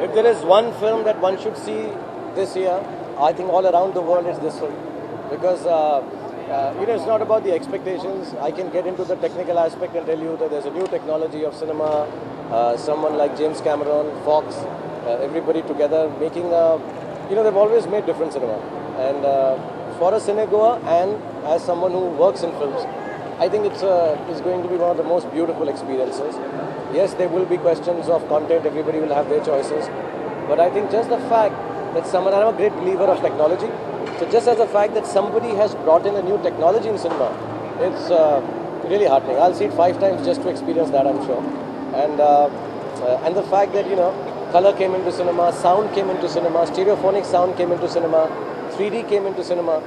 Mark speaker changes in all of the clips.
Speaker 1: If there is one film that one should see this year, I think all around the world it's this film. Because it's not about the expectations. I can get into the technical aspect and tell you that there's a new technology of cinema. Someone like James Cameron, Fox, everybody together making they've always made different cinema. And for a cinegoer and as someone who works in films, I think it's going to be one of the most beautiful experiences. Yes, there will be questions of content, everybody will have their choices. But I think just the fact that I'm a great believer of technology. So just as the fact that somebody has brought in a new technology in cinema, it's really heartening. I'll see it 5 times just to experience that, I'm sure. And the fact that, color came into cinema, sound came into cinema, stereophonic sound came into cinema, 3D came into cinema.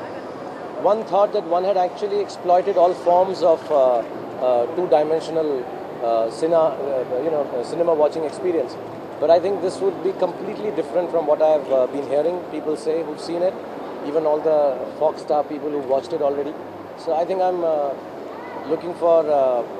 Speaker 1: One thought that one had actually exploited all forms of two-dimensional cinema watching experience. But I think this would be completely different from what I've been hearing people say who've seen it, even all the Fox star people who've watched it already. So I think I'm looking for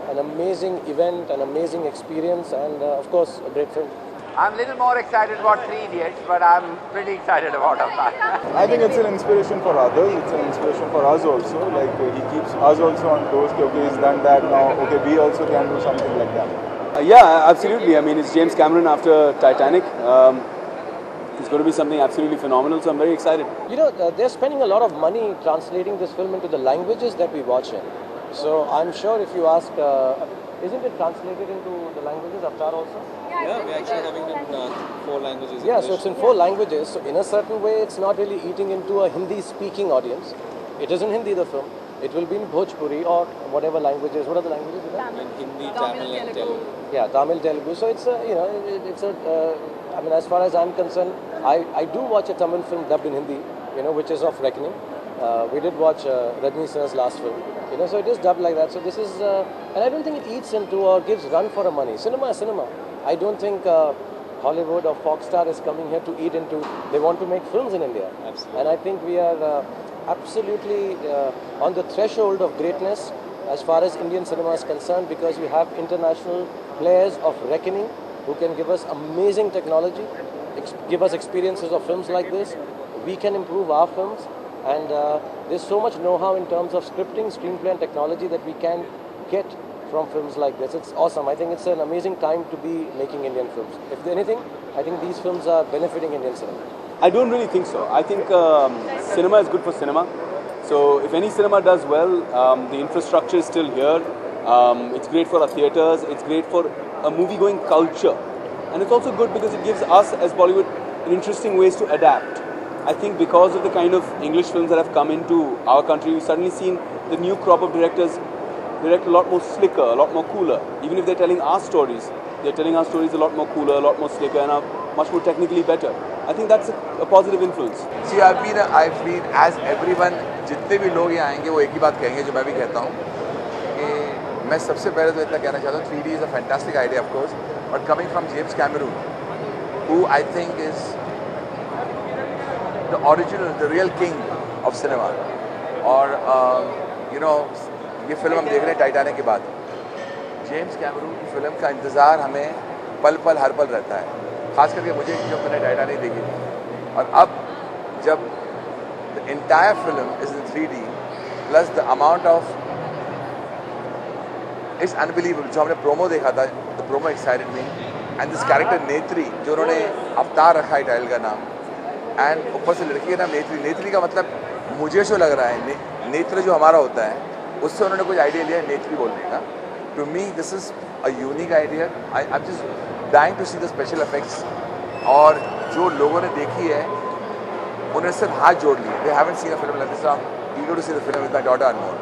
Speaker 1: an amazing event, an amazing experience, and of course, a great film.
Speaker 2: I'm a little more excited about Three Idiots, but I'm pretty excited about that.
Speaker 3: I think it's an inspiration for others, it's an inspiration for us also. Like he keeps us also on toes, okay, he's done that now, okay, we also can do something like that.
Speaker 4: Yeah, absolutely. I mean, it's James Cameron after Titanic. It's going to be something absolutely phenomenal, so I'm very excited.
Speaker 1: They're spending a lot of money translating this film into the languages that we watch in. So I'm sure if you ask, isn't it translated into the languages, Avatar also?
Speaker 5: Yeah, we're actually having it in 4 languages.
Speaker 1: Yeah, so it's in 4 languages. So in a certain way, it's not really eating into a Hindi-speaking audience. It is in Hindi, the film. It will be in Bhojpuri or whatever languages. What are the languages?
Speaker 5: Hindi, Tamil and Telugu.
Speaker 1: Yeah, Tamil, Telugu. So it's as far as I'm concerned, I do watch a Tamil film dubbed in Hindi, which is of Reckoning. We did watch Rajni Sir's last film, so it is dubbed like that. So this is, and I don't think it eats into or gives run for a money. Cinema is cinema. I don't think Hollywood or Foxstar is coming here to eat into, they want to make films in India.
Speaker 5: Absolutely.
Speaker 1: And I think we are absolutely on the threshold of greatness as far as Indian cinema is concerned, because we have international players of reckoning who can give us amazing technology, give us experiences of films like this. We can improve our films, and there's so much know-how in terms of scripting, screenplay and technology that we can get from films like this. It's awesome. I think it's an amazing time to be making Indian films. If anything, I think these films are benefiting Indian cinema.
Speaker 4: I don't really think so. I think cinema is good for cinema. So if any cinema does well, the infrastructure is still here. It's great for our theatres. It's great for a movie-going culture. And it's also good because it gives us as Bollywood interesting ways to adapt. I think because of the kind of English films that have come into our country, we've suddenly seen the new crop of directors direct a lot more slicker, a lot more cooler. Even if they're telling our stories, they're telling our stories a lot more cooler, a lot more slicker, and are much more technically better. I think that's a positive influence.
Speaker 2: See, I've been as everyone, जितने भी लोग यहाँ आएंगे वो एक ही बात कहेंगे जो मैं भी कहता हूँ कि मैं सबसे पहले तो इतना कहना चाहता हूँ 3D is a fantastic idea, of course, but coming from James Cameron, who I think is the original, the real king of cinema. और ये फिल्म हम देख रहे हैं टाइटैनिक के बाद. जेम्स कैमरून की फिल्म का इंतज़ार हमें पल पल हर पल रहता है, खास करके मुझे जब मैंने टाइटैनिक देखी थी. और अब जब the entire film is in 3D plus the amount of its unbelievable. जो हमने प्रोमो देखा था, the promo excited me, and this character नेत्री जो उन्होंने अवतार रखा है टाइटल का नाम, एंड ऊपर से लड़की का नाम नेत्री. नेत्री का मतलब मुझे जो लग रहा है, नेत्र जो हमारा होता है उससे उन्होंने कुछ आइडिया लिया है नेत्री बोलने का. To me this is a unique idea. I am just dying to see the special effects. और जो लोगों ने देखी है उन्होंने सिर्फ हाथ जोड़ लिए. They haven't seen a film like this. I am eager to see the film with my daughter Anmol.